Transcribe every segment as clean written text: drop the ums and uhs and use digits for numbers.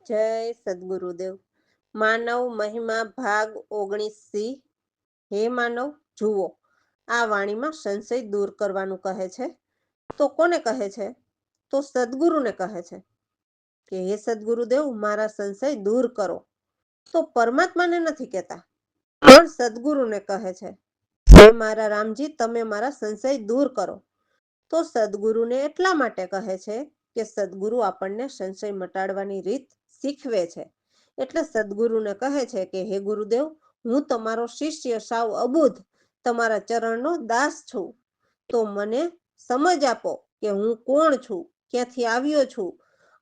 જય સદગુરુદેવ. માનવ મહિમા ભાગ 19 હે માનવ જુઓ, આ વાણીમાં સંશય દૂર કરવાનું કહે છે. તો કોને કહે છે? તો સદગુરુને કહે છે કે હે સદગુરુદેવ, મારા સંશય દૂર કરો. તો પરમાત્માને નથી કહેતા, પણ સદગુરુને કહે છે હે મારા રામજી, તમે મારા સંશય દૂર કરો. તો સદગુરુને એટલા માટે કહે છે કે સદગુરુ આપણને સંશય મટાડવાની રીત શીખવે છે. એટલે સદગુરુને કહે છે કે હે ગુરુદેવ, હું તમારો શિષ્ય સાવ અબુધ તમારા ચરણનો દાસ છું. તો મને સમજ આપો કે હું કોણ છું, ક્યાંથી આવ્યો છું,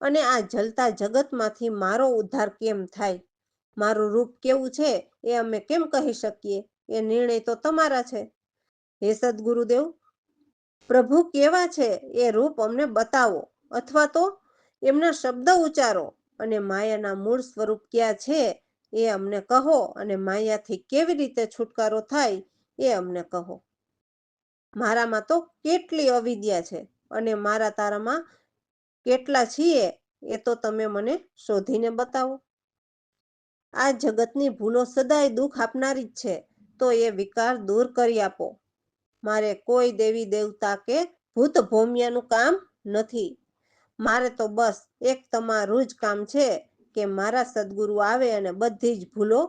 અને આ જલતા જગતમાંથી મારો ઉદ્ધાર કેમ થાય. મારું રૂપ કેવું છે એ અમે કેમ કહી શકીએ, એ નિર્ણય તો તમારા છે. હે સદગુરુદેવ, પ્રભુ કેવા છે એ રૂપ અમને બતાવો, અથવા તો એમના શબ્દ ઉચ્ચારો, અને માયાના મૂળ સ્વરૂપ ક્યાં છે એ અમને કહો, અને માયાથી કેવી રીતે છુટકારો થાય એ અમને કહો. મારામાં તો કેટલી અવિદ્યા છે, અને મારા તારામાં કેટલા છીએ એ તો તમે મને શોધીને બતાવો. આ જગતની ભૂલો સદાય દુઃખ આપનારી જ છે, તો એ વિકાર દૂર કરી આપો. મારે કોઈ દેવી દેવતા કે ભૂત ભૌમ્યનું કામ નથી. મારે તો બસ એક તમારું જ કામ છે કે મારા સદગુરુ આવે અને બધી જ ભૂલો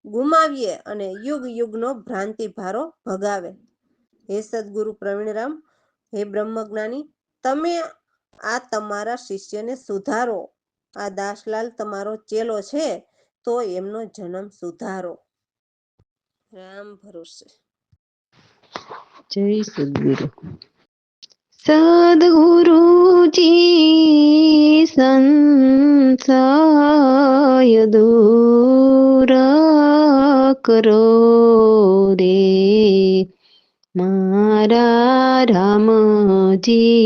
ગુમાવીએ અને યુગ યુગનો ભ્રાંતિ ભારો ભગાવે. હે સદગુરુ પ્રવીણરામ, હે બ્રહ્મજ્ઞાની, તમે આ તમારા શિષ્યને સુધારો. આ દાસલાલ તમારો ચેલો છે, તો એમનો જન્મ સુધારો. રામ ભરોસે. જય સદગુરુ. સદગુરુજી સંશય દૂર કરો રે મારા રામજીઓ.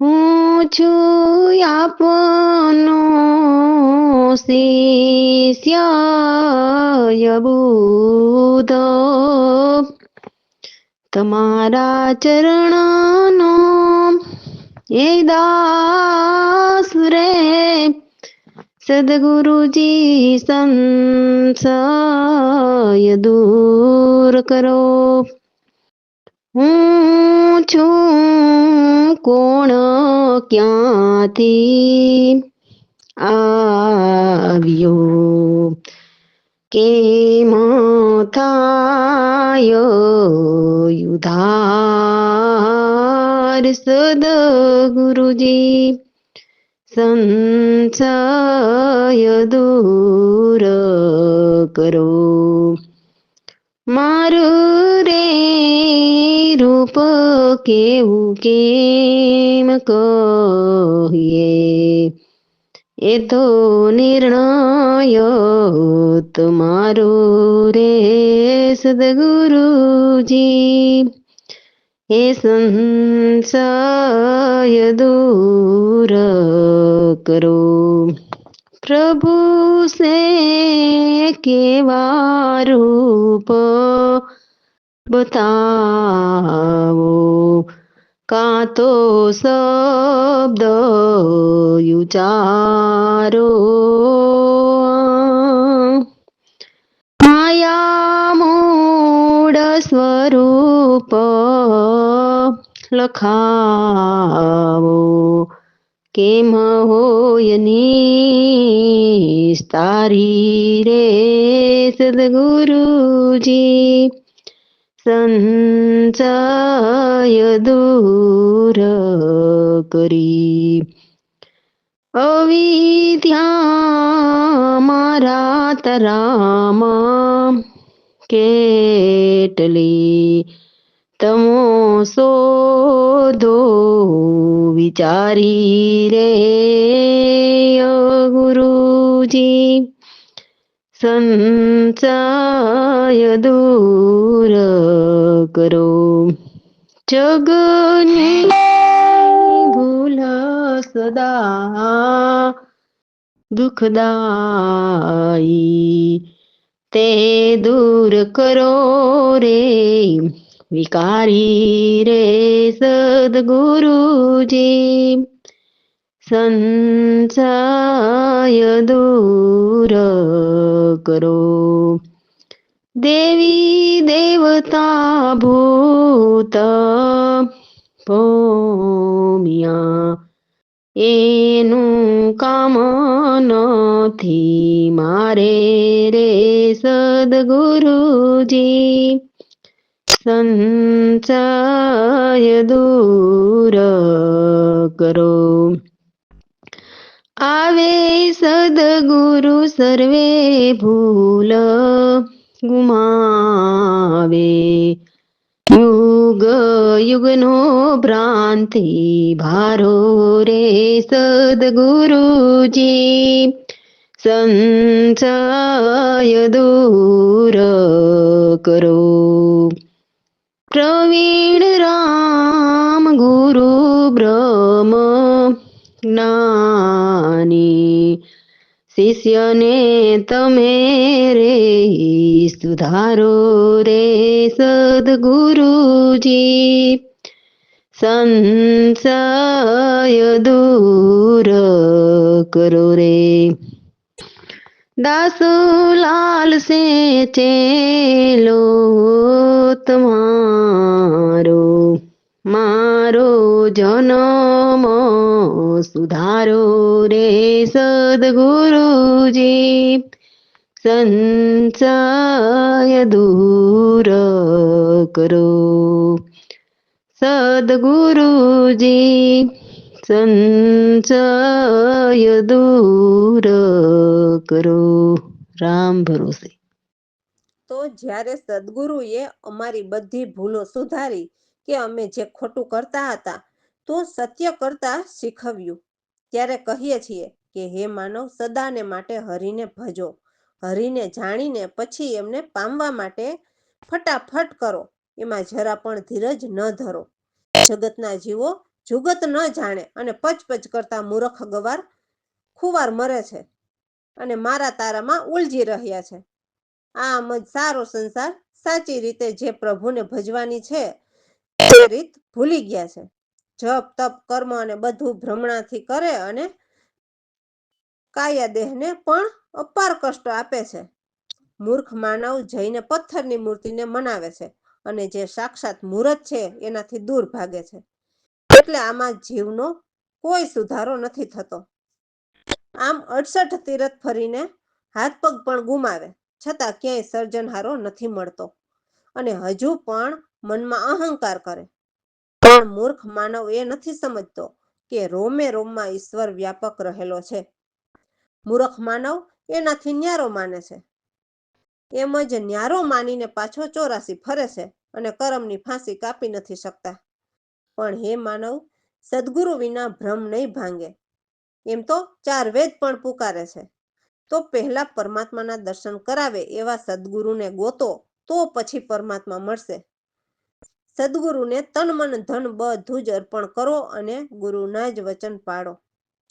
હું છું આપનો શિષ્ય અબુધ, તમારા ચરણનો એ દાસ રે. સદગુરુજી સંશય દૂર કરો. હું છું કોણ, ક્યાંથી આવ્યો, કેમ થાય ઉદ્ધાર. સદગુરુજી સંશય દૂર કરો. મારું રે રૂપ કેવું કેમ કહીએ, એ તો નિર્ણય તમારો રે સદગુરુજી. એ સંશય દૂર કરો. પ્રભુ સે કેવા રૂપ બતાવો, કાં તો શબ્દ ઉચ્ચારો. માયા મૂળ સ્વરૂપ લખાવો, કેમ હોય નિસ્તારી રે સદગુરુજી. સંશય દૂર કરી. અવિદ્યા મારા તરામાં કેટલી, તમો શોધો વિચારી રે ગુરુજી. સંશય દૂર કરો. જગની ભૂલ સદા દુઃખદાયી, તે દૂર કરો રે વિકારી રે સદગુરુજી. સંશય દૂર કરો. દેવી દેવતા ભૂત ભૂમિયા એનું કામ નથી મારે રે સદગુરુજી. સંશય દૂર કરો. આવે સદગુરુ સર્વે ભૂલ ગુમાવે. યુગ યુગનો ભ્રાંતિ ભારો રે સદગુરુજી. સંશય દૂર કરો. પ્રવીણ રામ ગુરુ બ્રહ્મ જ્ઞાની શિષ્યને તમે રે સુધારો રે સદગુરુજી. સંશય દૂર કરો રે. દાસલાલ સે ચેલો તમારો મારો જન્મ સુધારો રે સદગુરુજી. સંશય દૂર કરો. સદગુરુજી. સંશય દૂર કરો. રામ ભરોસે. તો જ્યારે સદગુરુએ અમારી બધી ભૂલો સુધારી કે અમે જે ખોટું કરતા હતા તો સત્ય કરતા શીખવ્યું, ત્યારે કહીએ છીએ કે હે માનવ, સદાને માટે હરિને ભજો. હરિને જાણીને પછી એમને પામવા માટે ફટાફટ કરો. એમાં જરા પણ ધીરજ ન ધરો. જગતના જીવો જુગત ન જાણે અને પચપચ કરતા મૂર્ખ ગવાર ખુવાર મરે છે અને મારા તારામાં ઉલજી રહ્યા છે. આમ જ સારો સંસાર સાચી રીતે જે પ્રભુને ભજવાની છે તે રીત ભૂલી ગયા છે. જપ તપ કર્મ અને બધું ભ્રમણાથી કરે અને કાયા દેહને પણ અપાર કષ્ટ આપે છે. મૂર્ખ માનવ જઈને પથ્થરની મૂર્તિને મનાવે છે અને જે સાક્ષાત મૂર્ત છે એનાથી દૂર ભાગે છે. એટલે આમાં જીવનો કોઈ સુધારો નથી થતો. આમ 68 તીરથ ફરીને હાથ પગ પણ ગુમાવે છતાં ક્યાંય સર્જનહારો નથી મળતો અને હજુ પણ મનમાં અહંકાર કરે. પણ મૂર્ખ માનવ એ નથી સમજતો કે રોમે રોમમાં ઈશ્વર વ્યાપક રહેલો છે. મૂર્ખ માનવ એનાથી ન્યારો માને છે. એમ જ ન્યારો માનીને પાછો 84 ફરે છે અને કરમની ફાંસી કાપી નથી શકતા. પણ હે માનવ, સદગુરુ વિના ભ્રમ નહીં ભાંગે. એમ તો 4 વેદ પણ પુકારે છે. તો પહેલા પરમાત્માના દર્શન કરાવે એવા સદગુરુને ગોતો, તો પછી પરમાત્મા મળશે. સદગુરુને તન મન ધન બધું જ અર્પણ કરો અને ગુરુના જ વચન પાળો.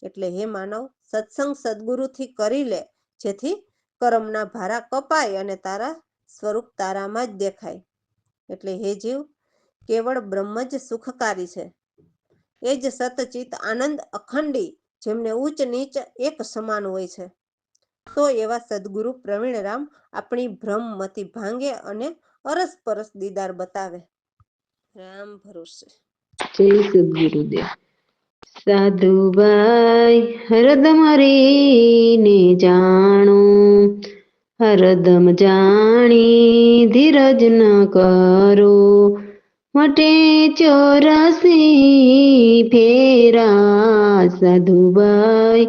એટલે હે માનવ, સત્સંગ સદગુરુથી કરી લે, જેથી કરમના ભારા કપાય અને તારા સ્વરૂપ તારામાં જ દેખાય. એટલે હે જીવ, કેવળ બ્રહ્મ જ સુખકારી છે. એ જ સતચિત આનંદ અખંડી, જેમને ઉચ્ચ નીચ એક સમાન હોય છે. તો એવા સદગુરુ પ્રવીણરામ આપણી ભ્રમમતી ભાંગે અને અરસપરસ દીદાર બતાવે. રામ ભરોસે. જય સદગુરુદેવ. સાધુભાઈ હરદમ હરીને જાણો, હરદમ જાણી ધીરજ ન કરો. મટે 84 ફેરા. સાધુભાઈ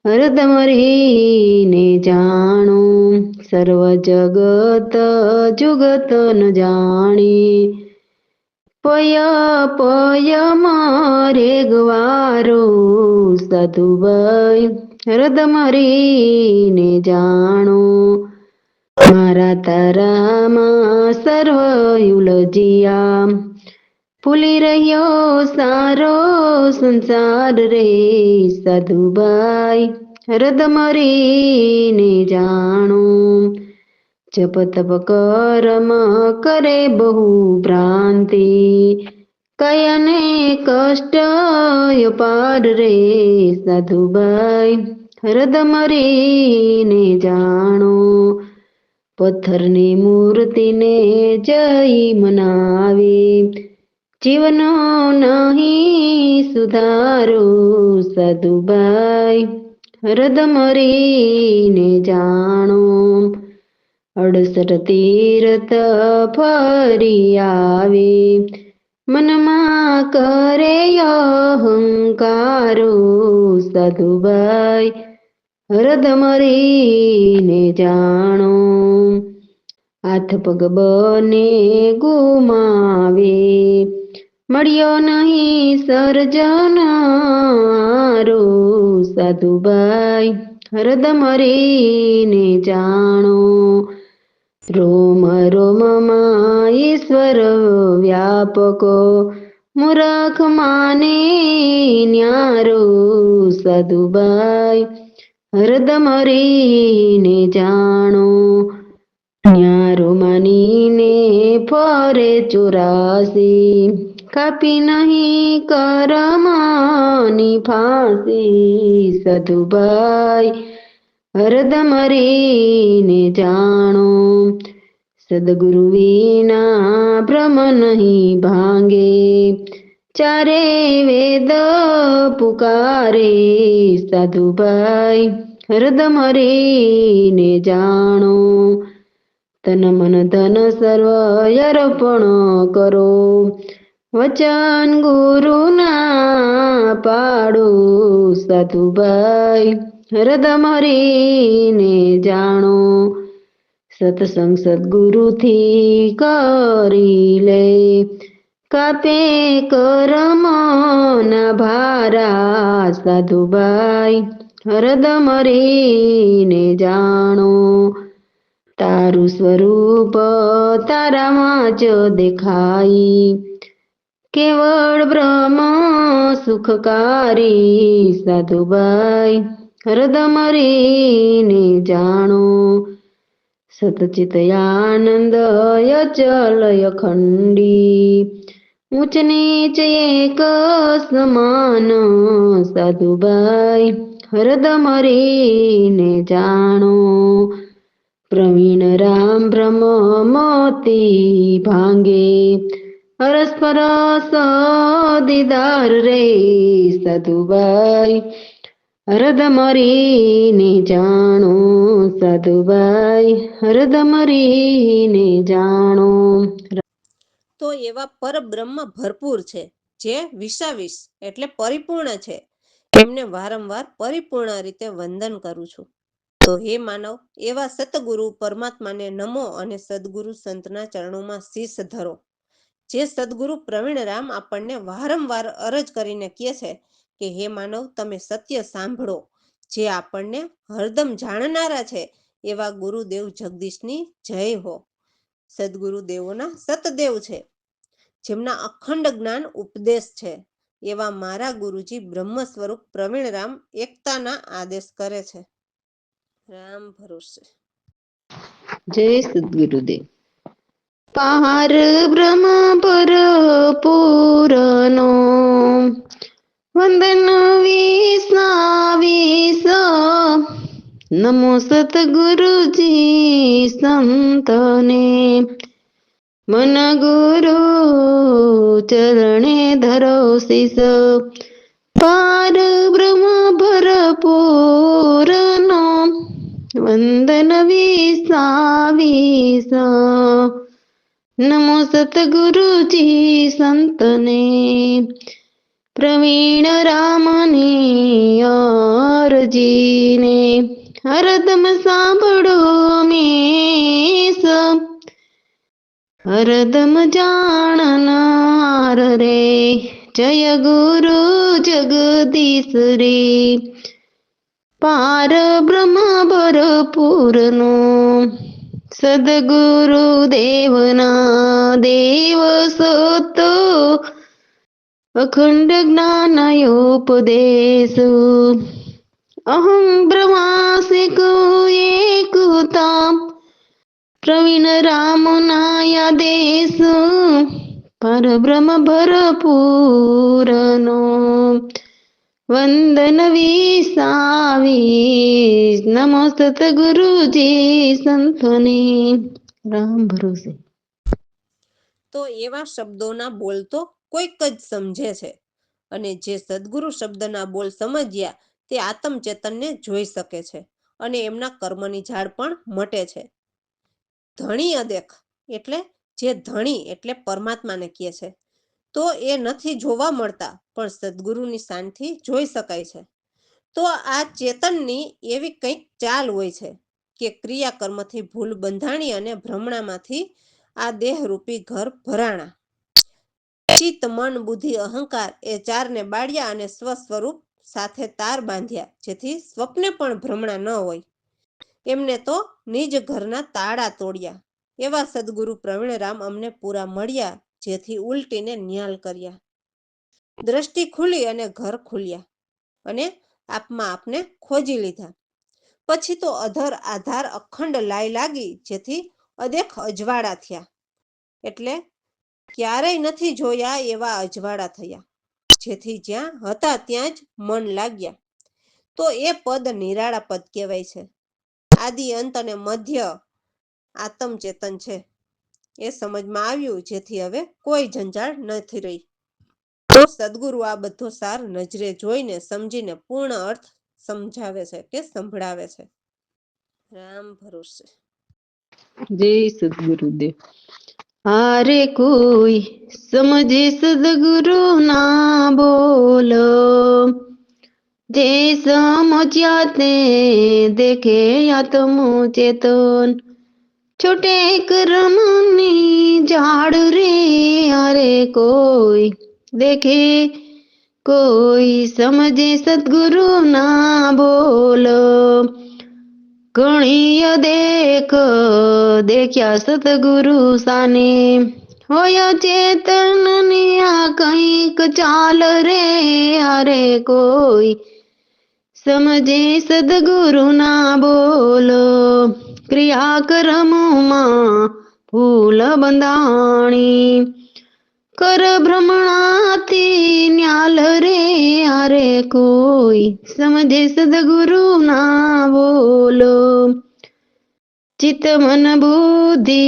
હરદમ રહીને જાણો, સર્વ જગત જુગત ન જાણી. પય પય મારે ગવારો. સાધુભાઈ હરદમ રહીને જાણો, મારા તારામાં સર્વ ઉલજિયા. ભૂલી રહ્યો સારો સંસાર રે. સાધુભાઈ હરદમ રહીને જાણો, જપ તપ કર્મ કરે બહુ ભ્રાંતિ. કયાને કષ્ટ અપાર રે સાધુબાઈ, હૃદમ રીને જાણો, પથ્થરની મૂર્તિને જય મનાવી, જીવનો નહીં સુધારો સાધુબાઈ, હૃદમ રીને જાણો, 68 તીર્થ ફરી આવે, મનમાં કરે અહંકારો સાધુબાઈ, હૃદમ રીને જાણો, હાથ પગ બને ગુમાવે, મળ્યો નહીં સર્જનારો સાધુબાઈ, હૃદમ રીને જાણો, રોમ રોમમાં ઈશ્વર વ્યાપકો, મૂરખ માને ન્યારો સાધુબાઈ, હૃદમ રીને જાણો, ન્યારો માનીને ફરે ચોરાસી, કાપી નહીં કરમની ફાંસી સાધુબાઈ, હૃદમ રીને જાણો, સદગુરુ વિના બ્રહ્મ નહીં ભાંગે, ચારે વેદ પુકારે સાધુબાઈ, હૃદમ રીને જાણો, તન મન ધન સર્વ અર્પણ કરો, વચન ગુરુના પાડો સાધુબાઈ, હૃદમ રીને જાણો, સત્સંગ સદગુરુથી કરી લે, કાપે કરમના ભારા સાધુબાઈ, હૃદમ રીને જાણો, તારું સ્વરૂપ તારામાં જ દેખાય, કેવળ બ્રહ્મ સુખકારી સાધુબાઈ, હૃદમ રીને જાણો, સતચિત આનંદ અચલ અખંડી, ઊંચ નીચ એક સમાન સાધુબાઈ, હૃદમ રીને જાણો, પ્રવીણ રામ બ્રહ્મ મોતી ભાંગે, અરસપરસ દીદાર રે સાધુબાઈ, હૃદમ રીને જાણો સાધુબાઈ, હૃદમ રીને જાણો. તો એવા પરબ્રહ્મ ભરપૂર છે, જે વિશાવિશ એટલે પરિપૂર્ણ છે, એમને વારંવાર પરિપૂર્ણ રીતે વંદન કરું છું. તો હે માનવ, એવા સતગુરુ પરમાત્માને નમો અને સદગુરુ સંતના ચરણોમાં શીશ ધરો. જે સદગુરુ પ્રવીણરામ આપણને વારંવાર અરજ કરીને કહે છે કે હે માનવ, તમે સત્ય સાંભળો, જે આપણને હરદમ જાણનારા છે, એવા ગુરુદેવ જગદીશની જય હો. સદગુરુદેવોના સતદેવ છે, જેમના અખંડ જ્ઞાન ઉપદેશ છે, એવા મારા ગુરુજી બ્રહ્મ સ્વરૂપ પ્રવીણરામ એકતાના આદેશ કરે છે. રામ ભરોસે. જય સદગુરુદેવ. પાર બ્રહ્મ પર પૂરનો, વંદન વિસાવીસ, નમો સતગુરુજી સંતને, મન ગુરુ ચરણે ધરો શીશ, પાર બ્રહ્મ ભરપૂરનો, વંદન વિસાવીસ, નમો સતગુરુજી સંતને, પ્રવીણ રામની અરજીને, હરદમ સાંભળો મેસ, હરદમ જાણનાર રે, જય ગુરુ જગદીશ રે, પાર બ્રહ્મ ભરપૂરનો, સદગુરુ દેવના દેવ સતો, અખંડ જ્ઞાન ઉપદેશ, અહં બ્રહ્માસિક એકતા, પ્રવીણ રામ નાયા દેશ, પરબ્રહ્મ ભરપૂરનો વંદન વિસાવી નમો સતગુરુજી સંતોને. રામ ભરોસે. તો એવા શબ્દોના બોલ તો કોઈક જ સમજે છે, અને જે સદગુરુ શબ્દના બોલ સમજ્યા તે આત્મચેતનને જોઈ શકે છે અને એમના કર્મની ઝાડ પણ મટે છે. ધણી અદેખ એટલે જે ધણી એટલે પરમાત્માને કહે છે, તો એ નથી જોવા મળતા પણ સદગુરુની શાનથી જોઈ શકાય છે. તો આ ચેતનની એવી કંઈક ચાલ હોય છે કે ક્રિયાકર્મથી ભૂલ બંધાણી અને ભ્રમણામાંથી આ દેહરૂપી ઘર ભરાણા. ચિત્ત, મન, બુદ્ધિ, અહંકાર એ ચારને બાળ્યા અને સ્વસ્વરૂપ સાથે તાર બાંધ્યા, જેથી સ્વપ્ને પણ ભ્રમણા ન હોય. એમને તો નિજ ઘરના તાળા તોડ્યા. એવા સદગુરુ પ્રવીણરામ અમને પૂરા મળ્યા, જેથી ઉલટીને ન્યાલ કર્યા. દ્રષ્ટિ ખુલી અને ઘર ખુલ્યા, અને આપમાં આપને ખોજી લીધા. પછી તો અધર આધાર અખંડ લાય લાગી, જેથી અદેખ અજવાળા થયા. એટલે ક્યારેય નથી જોયા એવા અજવાળા થયા, જેથી જ્યાં હતા ત્યાં જ મન લાગ્યા. તો એ પદ નિરાળા પદ કહેવાય છે. આદિ અંત અને મધ્ય આત્મચેતન છે. એ સમજમાં આવ્યું, જેથી હવે કોઈ જંજાળ નથી રહી. તો સદગુરુ આ બધો સાર નજરે જોઈને સમજીને પૂર્ણ અર્થ સમજાવે છે કે સંભળાવે છે. રામ ભરોસે. જય સદગુરુદેવ. હારે કોઈ સમજે સદગુરુ ના બોલો, જે સમજ્યા તે દેખે આત્મો ચેતન. છૂટે કર્મની ઝાડ રે, હારે કોઈ દેખે કોઈ સમજે સદગુરુ ના બોલો. ઘણી દેખ્યા સતગુરુ સાને, હોય ચેતનની આ કંઈક ચાલ રે, હારે કોઈ સમજે સદગુરુ ના બોલો. ક્રિયા કર્મમાં ભૂલ બંધાણી, કર ભ્રમણાથી ન્યાલ રે, હારે કોઈ સમજે સદગુરુ ના બોલો. ચિત્ત મન બુદ્ધિ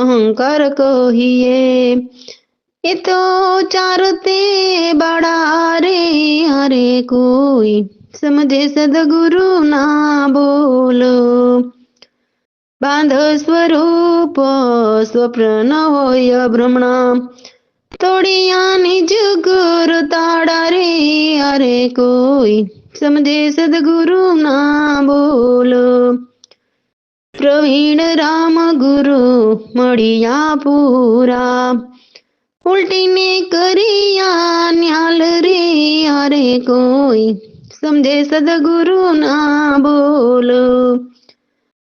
અહંકાર કહીએ, એ તો ચાર તે બડા રે, હારે કોઈ સમજે સદગુરુ ના બોલો. બાંધ સ્વરૂપ સ્વપ્ન હોય ભ્રમણા, તોડિયા નિજ ઘર તાળા રે, હારે કોઈ સમજે સદગુરુ ના બોલો. પ્રવીણ રામ ગુરુ મળ્યા પૂરા, ઉલટીને કર્યા ન્યાલ રે, હારે કોઈ સમજે સદગુરુ ના બોલો.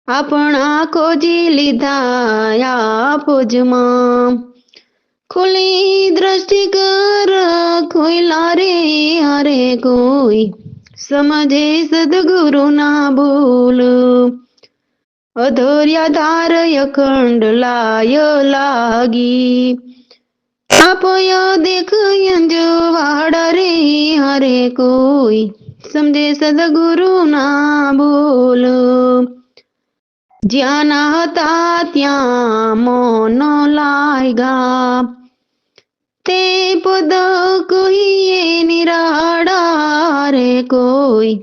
આપણા ખોજી લીધા આપોજમાં, ખુલી દ્રષ્ટિ કર ખોઈલા રે, હારે કોઈ સમજે સદગુરુ ના બોલો. અધર્યા ધાર અખંડ લાય લાગી, આપય દેખ અંજવાડા રે, હારે કોઈ સમજે સદગુરુ ના બોલો. જ્યાં ના હતા ત્યાં મોનો લાગ્યા, તે પદ કહીએ નિરાળા રે કોઈ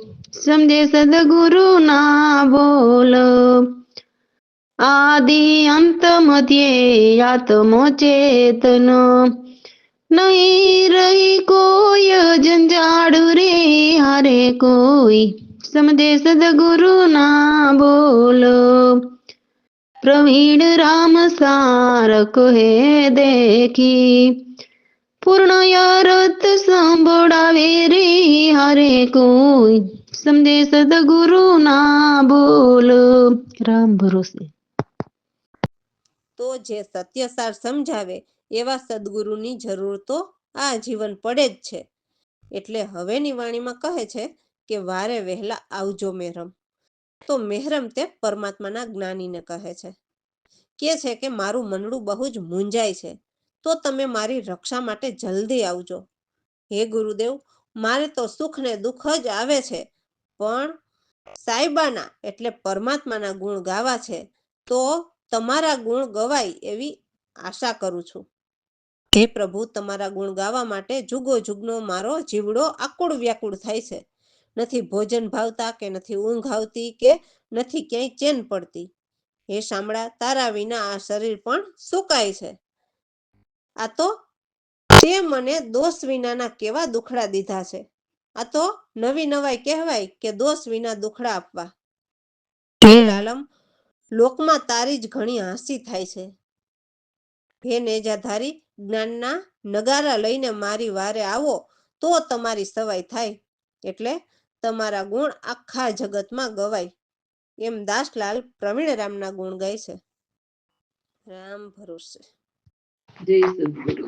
સમજે સદગુરુ ના બોલો. આદિ અંત મધ્યે આત્મો ચેતન, નહીં રહી કોઈ જંજાડ રે, હારે કોઈ સમજે સદગુરુ ના બોલો. પ્રવીણ રામ સાર કહે દેખી, પૂર્ણ અર્થ સંભળાવે રે, હારે કોઈ સમજે સદગુરુ ના બોલો. રામ ભરોસે. તો જે સત્યસાર સમજાવે એવા સદગુરુની જરૂર તો આ જીવન પડે જ છે. એટલે હવેની વાણીમાં કહે છે કે વારે વહેલા આવજો મહેરમ. તો મહેરમ તે પરમાત્માના જ્ઞાનીને કહે છે કે મારું મનડું બહુ જ મૂંઝાય છે, તો તમે મારી રક્ષા માટે જલ્દી આવજો. હે ગુરુદેવ, મારે તો સુખ ને દુઃખ જ આવે છે, પણ સાઈબાના એટલે પરમાત્માના ગુણ ગાવા છે, તો તમારા ગુણ ગવાય એવી આશા કરું છું. હે પ્રભુ, તમારા ગુણ ગાવા માટે જુગો જુગનો મારો જીવડો આકુળ વ્યાકુળ થાય છે. નથી ભોજન ભાવતા, કે નથી ઊંઘ આવતી, કે નથી ક્યાંય ચેન પડતી. હે શામળા, તારા વિના આ શરીર પણ સુકાય છે. આ તો તે મને દોષ વિનાના કેવા દુખડા દીધા છે. આ તો નવી નવાઈ કહેવાય કે દોષ વિના દુખડા આપવા. હે લાલમ, લોકમાં તારી જ ઘણી હાંસી થાય છે. હે નેજાધારી, જ્ઞાનના નગારા લઈને મારી વારે આવો તો તમારી સવાઈ થાય, એટલે તમારા ગુણ આખા જગતમાં ગવાય. એમ દાસલાલ પ્રવીણરામના ગુણ ગાય છે. રામ ભરોસે. જય સદગુરુ.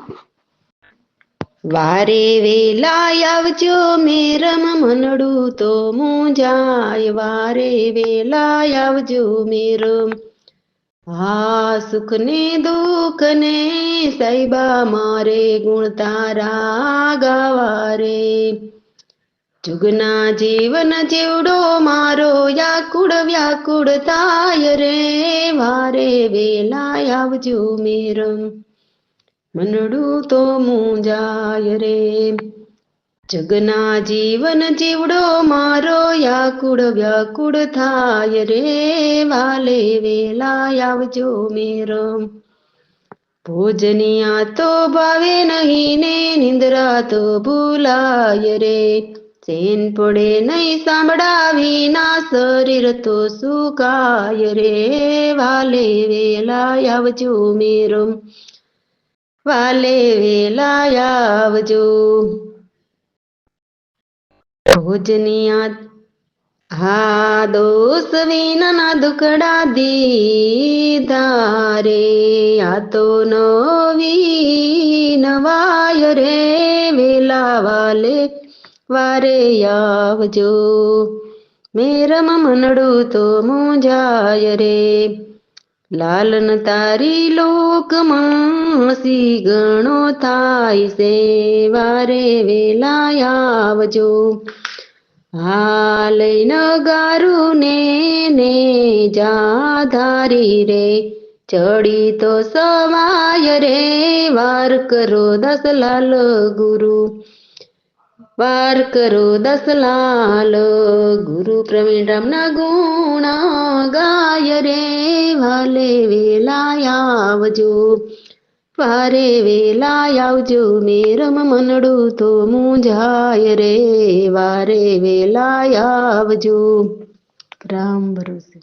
વારે વેલા આવજો મેરમ મનડું તો મૂંઝાય, વારે વેલા આવજો મેરમ. હા સુખ ને દુઃખ ને સાઈબા મારે ગુણ તારા ગાવા રે. જુગના જીવન જીવડો મારો વ્યાકુળ વ્યાકુળ થાય રે, વારે વેલા આવજો મેરમ મનડું તો મૂંઝાય રે. જગના જીવન જીવડો મારો વ્યાકુળ વ્યાકુળ થાય રે, વાલે વેલા આવજો મેરમ. ભોજનિયા તો ભાવે નહીં ને નિંદ્રા તો ભૂલાય રે, ચેન પડે નહીં સાંભળાવી ના શરીર તો સુકાય રે, વાલે વેલા આવજો મેરમ, વાલે વેલા આવજો. ભોજનિયા હા દોષ વિના દુખડા દીધા રે, આ તો નવી નવાય રે, વેલા વાલે વારે આવજો મેરમ મનડું તો મૂંઝાય રે. લાલન તારી લોકમાં સી ગણો થાય છે, વારે વેલા આવજો. હા લઈને ગારું ને જાધારી રે, ચડી તો સવાય રે, વાર કરો દસલાલ ગુરુ, વાર કરો દસલાલ ગુરુ. પ્રવીણરામના ગુણ ગાય રે, વાલે વેલા આવજો, વારે વેલા આવજો મેરમ મનડું તો મૂંઝાય રે, વારે વેલા આવજો. રામ ભરોસે.